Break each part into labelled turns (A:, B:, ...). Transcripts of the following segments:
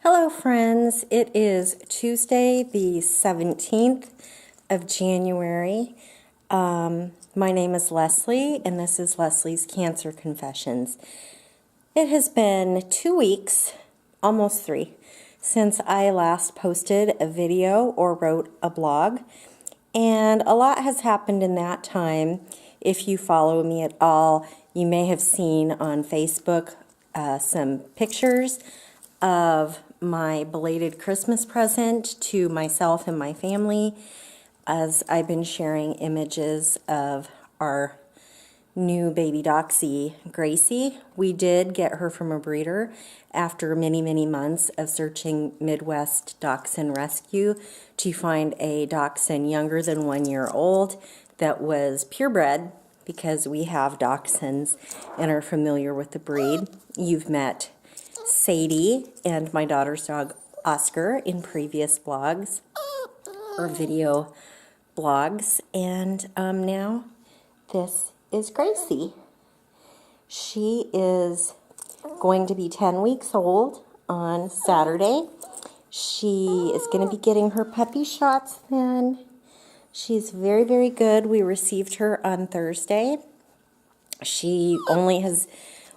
A: Hello friends, it is Tuesday the 17th of January. My name is Leslie and this is Leslie's Cancer Confessions. It has been 2 weeks, almost 3, since I last posted a video or wrote a blog, and a lot has happened in that time. If you follow me at all, you may have seen on Facebook some pictures of my belated Christmas present to myself and my family, as I've been sharing images of our new baby Doxie, Gracie. We did get her from a breeder after many months of searching Midwest Dachshund Rescue to find a Dachshund younger than 1 year old that was purebred, because we have Dachshunds and are familiar with the breed. You've met Sadie and my daughter's dog Oscar in previous blogs or video blogs, and now this is Gracie. She is going to be 10 weeks old on Saturday. She is going to be getting her puppy shots then. She's very good. We received her on Thursday. She only has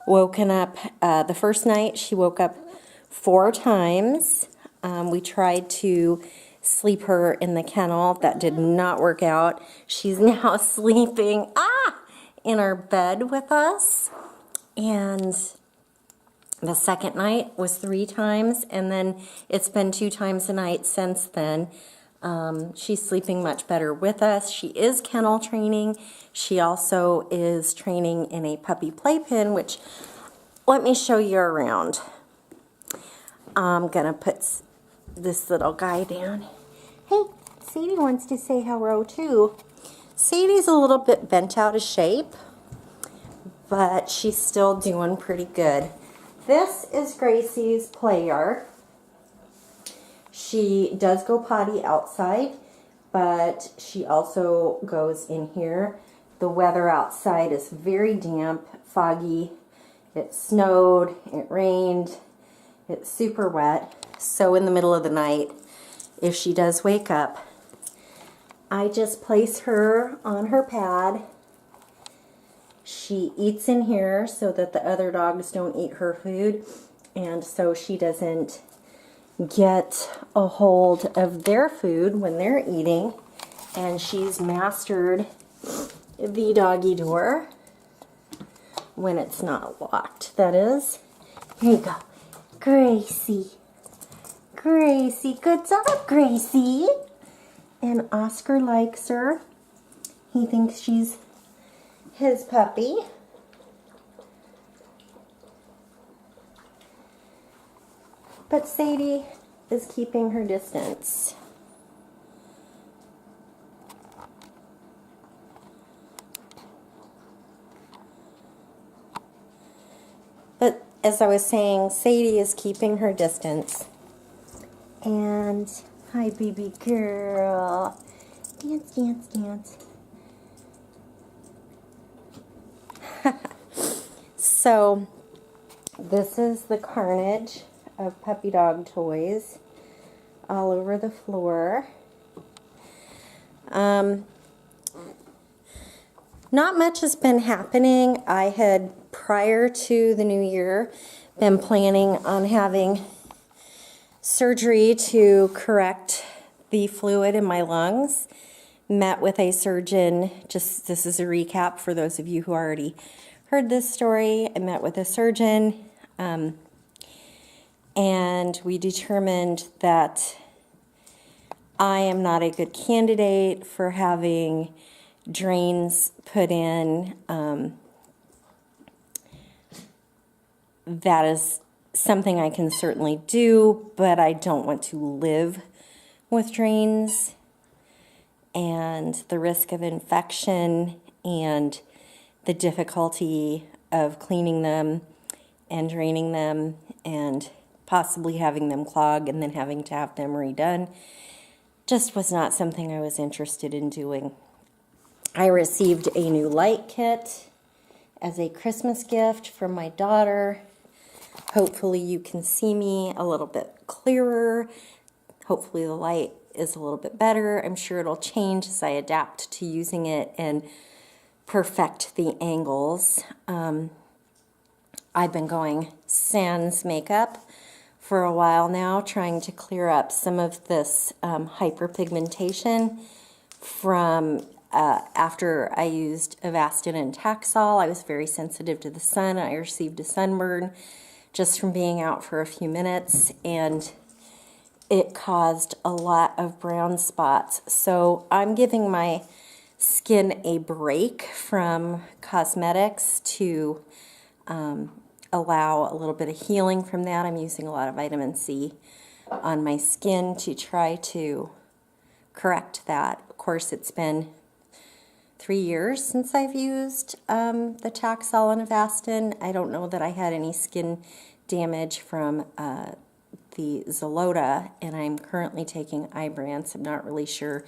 A: woken up, the first night she woke up 4 times. We tried to sleep her in the kennel. That did not work out. She's now sleeping in our bed with us. And the second night was 3 times, and then it's been 2 times a night since then. She's sleeping much better with us. She is kennel training. She also is training in a puppy playpen, which, let me show you around. I'm gonna put this little guy down. Hey, Sadie wants to say hello too. Sadie's a little bit bent out of shape, but she's still doing pretty good. This is Gracie's play yard. She does go potty outside, but she also goes in here. The weather outside is very damp, foggy. It snowed, it rained, it's super wet. So in the middle of the night, if she does wake up, I just place her on her pad. She eats in here so that the other dogs don't eat her food, and so she doesn't get a hold of their food when they're eating. And she's mastered the doggy door when it's not locked, that is. Here you go. Gracie. Gracie. Good job, Gracie. And Oscar likes her. He thinks she's his puppy. But Sadie is keeping her distance. But as I was saying, Sadie is keeping her distance. And hi, baby girl. Dance, dance, dance. So, this is the carnage of puppy dog toys all over the floor. Not much has been happening. I had, prior to the new year, been planning on having surgery to correct the fluid in my lungs. Met with a surgeon. Just, this is a recap for those of you who already heard this story. I met with a surgeon, and we determined that I am not a good candidate for having drains put in. That is something I can certainly do, but I don't want to live with drains and the risk of infection and the difficulty of cleaning them and draining them and possibly having them clog and then having to have them redone. Just was not something I was interested in doing. I received a new light kit as a Christmas gift from my daughter. Hopefully you can see me a little bit clearer. Hopefully the light is a little bit better. I'm sure it'll change as I adapt to using it and perfect the angles. I've been going sans makeup for a while now, trying to clear up some of this hyperpigmentation from after I used Avastin and Taxol. I was very sensitive to the sun. I received a sunburn just from being out for a few minutes, and it caused a lot of brown spots. So I'm giving my skin a break from cosmetics to allow a little bit of healing from that. I'm using a lot of vitamin C on my skin to try to correct that. Of course, it's been 3 years since I've used the Taxol and Avastin. I don't know that I had any skin damage from the Zolota, and I'm currently taking Ibrance. I'm not really sure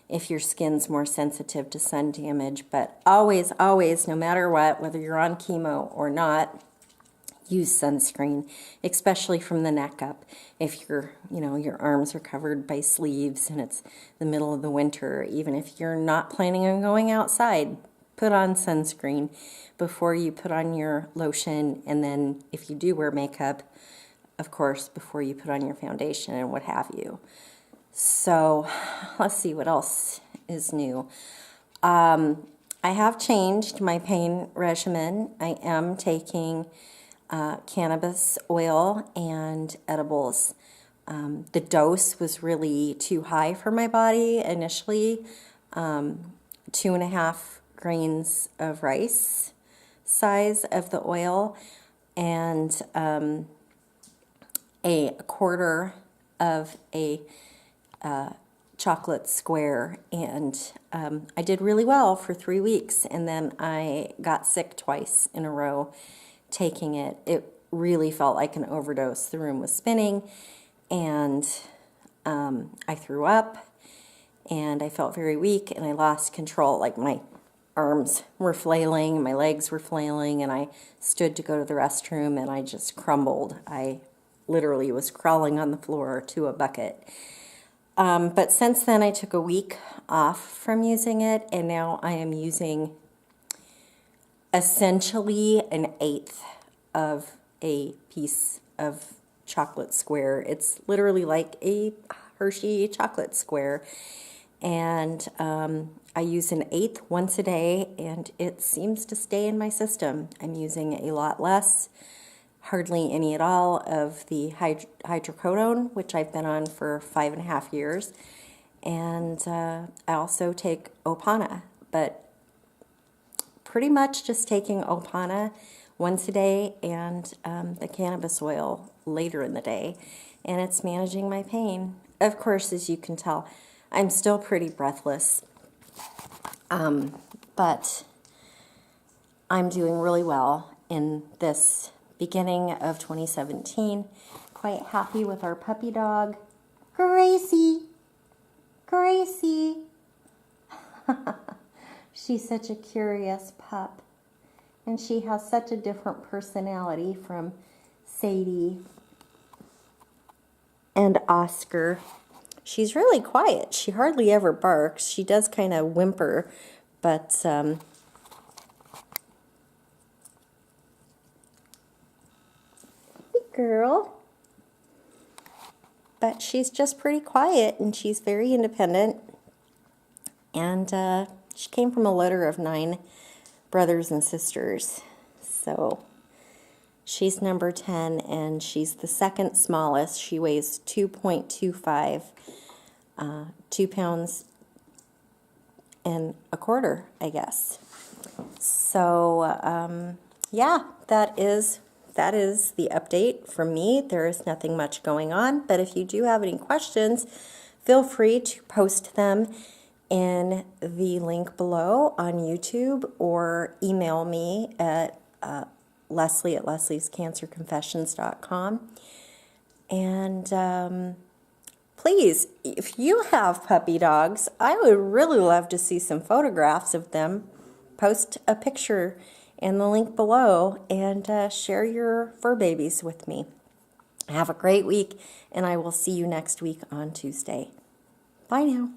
A: if your skin's more sensitive to sun damage, but always, always, no matter what, whether you're on chemo or not, use sunscreen, especially from the neck up. If your arms are covered by sleeves and it's the middle of the winter, even if you're not planning on going outside, put on sunscreen before you put on your lotion, and then if you do wear makeup, of course, before you put on your foundation and what have you. So let's see what else is new. I have changed my pain regimen. I am taking cannabis oil and edibles. The dose was really too high for my body initially. 2.5 grains of rice size of the oil, and a quarter of a chocolate square, and I did really well for 3 weeks, and then I got sick twice in a row taking it. It really felt like an overdose. The room was spinning, and I threw up, and I felt very weak, and I lost control. Like my arms were flailing, my legs were flailing, and I stood to go to the restroom, and I just crumbled. I literally was crawling on the floor to a bucket. But since then, I took a week off from using it, and now I am using essentially 1/8 of a piece of chocolate square. It's literally like a Hershey chocolate square, and I use 1/8 once a day, and it seems to stay in my system. I'm using a lot less, hardly any at all, of the hydrocodone, which I've been on for 5.5 years, and I also take Opana, but pretty much just taking Opana once a day and the cannabis oil later in the day, and it's managing my pain. Of course, as you can tell, I'm still pretty breathless, but I'm doing really well in this beginning of 2017. Quite happy with our puppy dog, Gracie. Gracie. She's such a curious pup, and she has such a different personality from Sadie and Oscar. She's really quiet. She hardly ever barks. She does kind of whimper, but big girl. But she's just pretty quiet, and she's very independent. And she came from a litter of 9 brothers and sisters. So she's number 10, and she's the second smallest. She weighs 2.25, 2 pounds and a quarter, I guess. So, yeah, that is the update from me. There is nothing much going on, but if you do have any questions, feel free to post them in the link below on YouTube, or email me at Leslie at lesliescancerconfessions.com. And please, if you have puppy dogs, I would really love to see some photographs of them. Post a picture and the link below and share your fur babies with me. Have a great week, and I will see you next week on Tuesday. Bye now.